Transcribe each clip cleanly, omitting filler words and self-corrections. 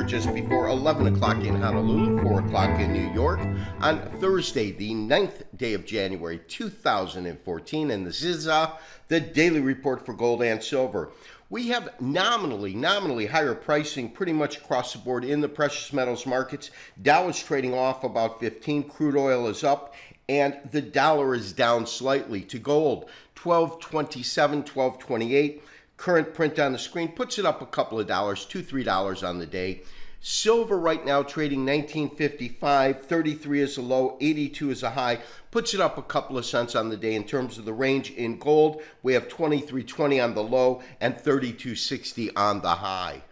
just before 11 o'clock in Honolulu, 4 o'clock in New York, on Thursday, the 9th day of January 2014, and this is the Daily Report for Gold and Silver. We have nominally higher pricing pretty much across the board in the precious metals markets. Dow is trading off about 15, crude oil is up, and the dollar is down slightly. To gold, 12.27, 12.28. Current print on the screen puts it up a couple of dollars, $2-3 on the day. Silver right now trading 19.55, 33 is a low, 82 is a high, puts it up a couple of cents on the day. In terms of the range in gold, we have 23.20 on the low and 32.60 on the high.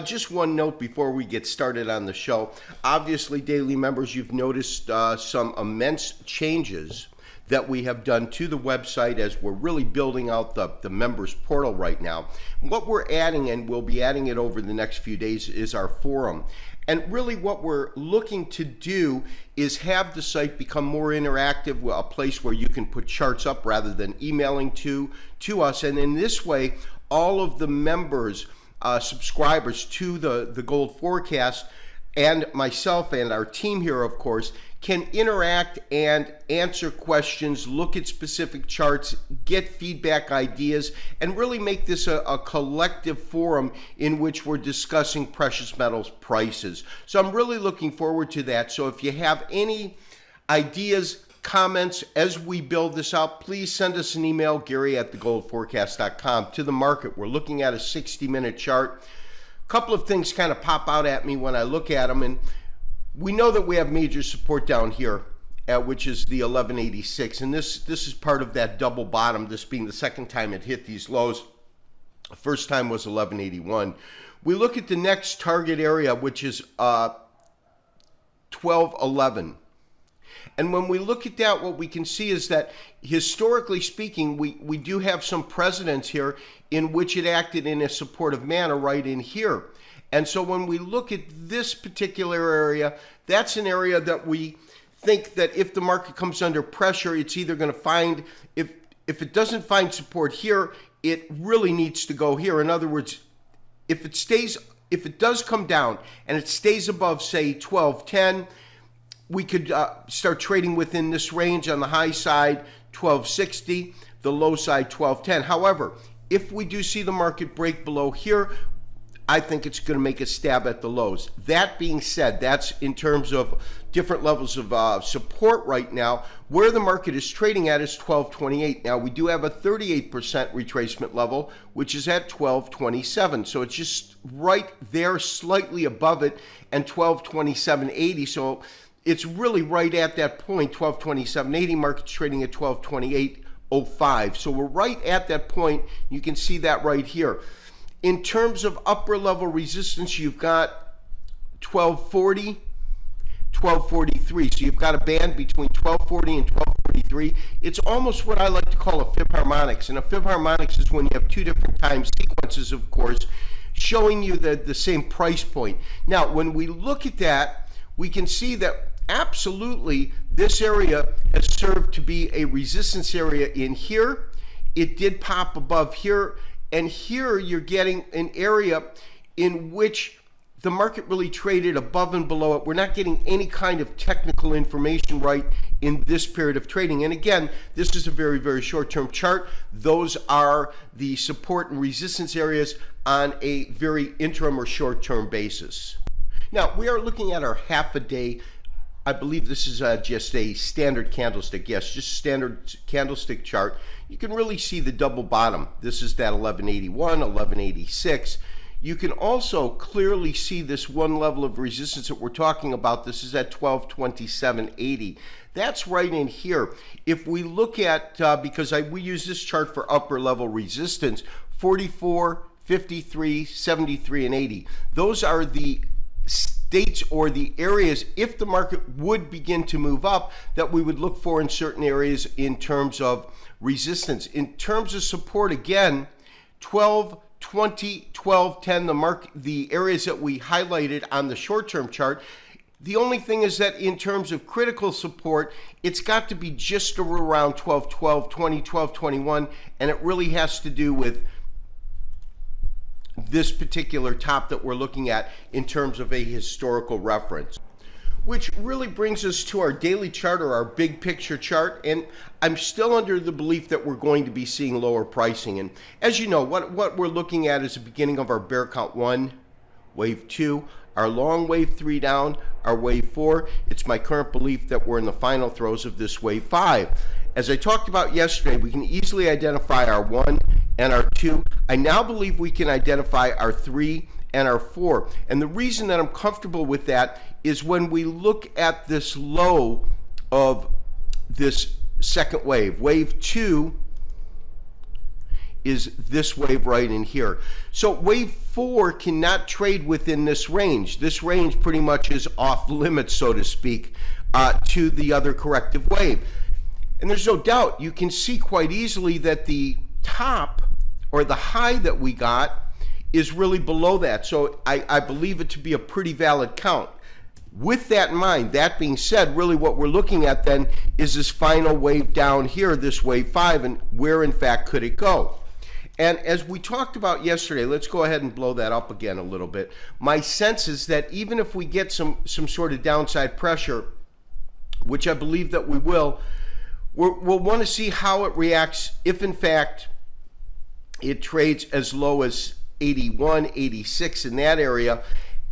Just one note before we get started on the show. Obviously, daily members, you've noticed some immense changes that we have done to the website as we're really building out the members portal right now. What we're adding, and we'll be adding it over the next few days, is our forum. And really what we're looking to do is have the site become more interactive, a place where you can put charts up rather than emailing to us. And in this way, all of the members, subscribers to the gold forecast, and myself and our team here, of course, can interact and answer questions, look at specific charts, get feedback, ideas, and really make this a collective forum in which we're discussing precious metals prices. So I'm really looking forward to that. So if you have any ideas, comments as we build this out, please send us an email, Gary@thegoldforecast.com. To the market, we're looking at a 60-minute chart. A couple of things kind of pop out at me when I look at them, and we know that we have major support down here, which is the 1186, and this is part of that double bottom, this being the second time it hit these lows. The first time was 1181. We look at the next target area, which is 1211. And when we look at that, what we can see is that historically speaking, we do have some precedents here in which it acted in a supportive manner right in here. And so when we look at this particular area, that's an area that we think that if the market comes under pressure, it's either going to find, if it doesn't find support here, it really needs to go here. In other words, if it does come down and it stays above, say, 1210, we could start trading within this range. On the high side, 1260, the low side, 1210. However, if we do see the market break below here, I think it's going to make a stab at the lows. That being said, that's in terms of different levels of support right now. Where the market is trading at is 1228. Now, we do have a 38% retracement level, which is at 1227. So it's just right there, slightly above it, and 1227.80. So it's really right at that point, 1227.80. Market's trading at 1228.05. So we're right at that point. You can see that right here. In terms of upper level resistance, you've got 1240, 1243. So you've got a band between 1240 and 1243. It's almost what I like to call a fib harmonics. And a fib harmonics is when you have two different time sequences, of course, showing you the same price point. Now, when we look at that, we can see that absolutely this area has served to be a resistance area in here. It did pop above here. And here you're getting an area in which the market really traded above and below it. We're not getting any kind of technical information right in this period of trading. And again, this is a very, very short-term chart. Those are the support and resistance areas on a very interim or short-term basis. Now, we are looking at our half a day. I believe this is just a standard candlestick. Yes, just standard candlestick chart. You can really see the double bottom. This is that 1181, 1186. You can also clearly see this one level of resistance that we're talking about. This is at 1227.80. That's right in here. If we look at, because we use this chart for upper level resistance, 44, 53, 73, and 80. Those are the states or the areas, if the market would begin to move up, that we would look for in certain areas in terms of resistance. In terms of support, again, 1220, 1210, the areas that we highlighted on the short-term chart. The only thing is that in terms of critical support, it's got to be just around 1212, 20, 1221, and it really has to do with this particular top that we're looking at in terms of a historical reference. Which really brings us to our daily chart, or our big picture chart, and I'm still under the belief that we're going to be seeing lower pricing. And as you know, what we're looking at is the beginning of our bear count 1, wave 2, our long wave 3 down, our wave 4. It's my current belief that we're in the final throes of this wave 5. As I talked about yesterday, we can easily identify our 1 and our 2. I now believe we can identify our 3 and our 4. And the reason that I'm comfortable with that is when we look at this low of this second wave. Wave 2 is this wave right in here. So wave 4 cannot trade within this range. This range pretty much is off limits, so to speak, to the other corrective wave. And there's no doubt, you can see quite easily that the top, or the high that we got, is really below that. So I believe it to be a pretty valid count. With that in mind, that being said, really what we're looking at then is this final wave down here, this wave 5, and where in fact could it go? And as we talked about yesterday, let's go ahead and blow that up again a little bit. My sense is that even if we get some sort of downside pressure, which I believe that we will, we'll want to see how it reacts if in fact it trades as low as 81, 86 in that area.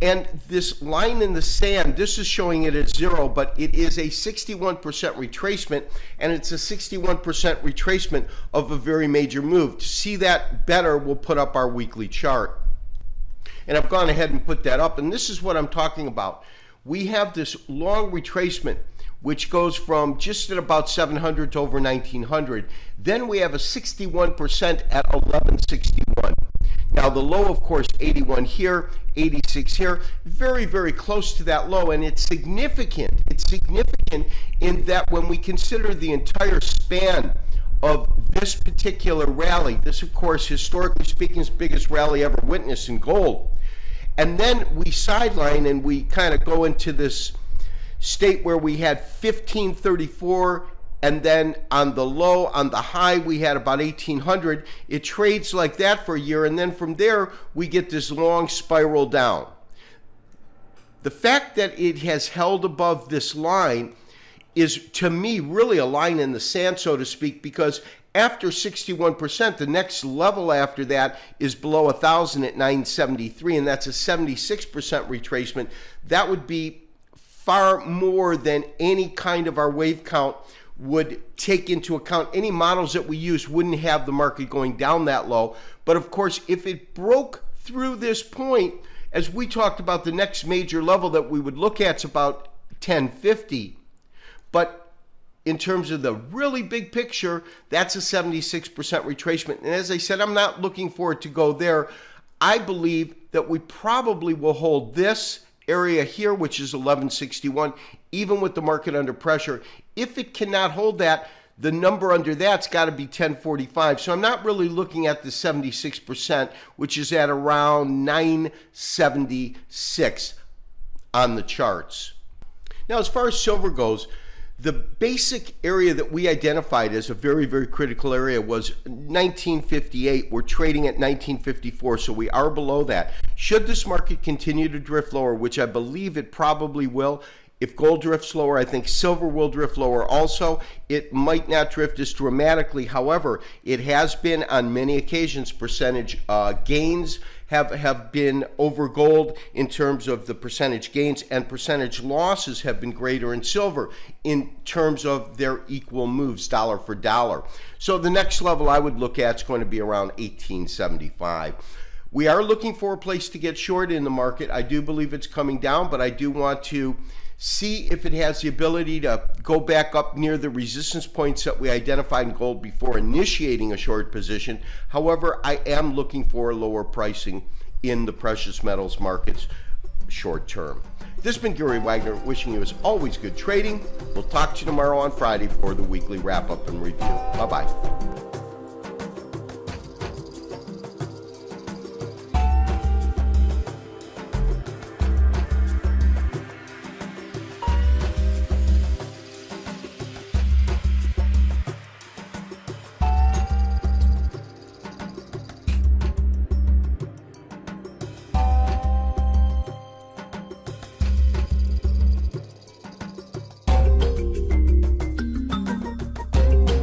And this line in the sand, this is showing it at 0, but it is a 61% retracement, and it's a 61% retracement of a very major move. To see that better, we'll put up our weekly chart. And I've gone ahead and put that up, and this is what I'm talking about. We have this long retracement, which goes from just at about 700 to over 1900. Then we have a 61% at 1161. Now the low, of course, 81 here, 86 here, very, very close to that low, and it's significant. It's significant in that when we consider the entire span of this particular rally, this, of course, historically speaking, is the biggest rally ever witnessed in gold. And then we sideline and we kind of go into this state where we had 1534, and then on the low, on the high, we had about 1800. It trades like that for a year, and then from there, we get this long spiral down. The fact that it has held above this line is, to me, really a line in the sand, so to speak, because after 61%, the next level after that is below 1,000 at 973, and that's a 76% retracement. That would be far more than any kind of our wave count would take into account. Any models that we use wouldn't have the market going down that low. But of course, if it broke through this point, as we talked about, the next major level that we would look at is about 1050. But in terms of the really big picture, that's a 76% retracement. And as I said, I'm not looking for it to go there. I believe that we probably will hold this area here, which is 1161, even with the market under pressure. If it cannot hold that, the number under that's got to be 1045. So I'm not really looking at the 76%, which is at around 976 on the charts. Now, as far as silver goes, the basic area that we identified as a very, very critical area was 1958. We're trading at 1954, so we are below that. Should this market continue to drift lower, which I believe it probably will, if gold drifts lower, I think silver will drift lower also. It might not drift as dramatically. However, it has been on many occasions percentage gains have been over gold in terms of the percentage gains, and percentage losses have been greater in silver in terms of their equal moves dollar for dollar. So the next level I would look at is going to be around 1875. We are looking for a place to get short in the market. I do believe it's coming down, but I do want to see if it has the ability to go back up near the resistance points that we identified in gold before initiating a short position. However, I am looking for lower pricing in the precious metals markets short term. This has been Gary Wagner, wishing you as always good trading. We'll talk to you tomorrow on Friday for the weekly wrap up and review. Bye-bye.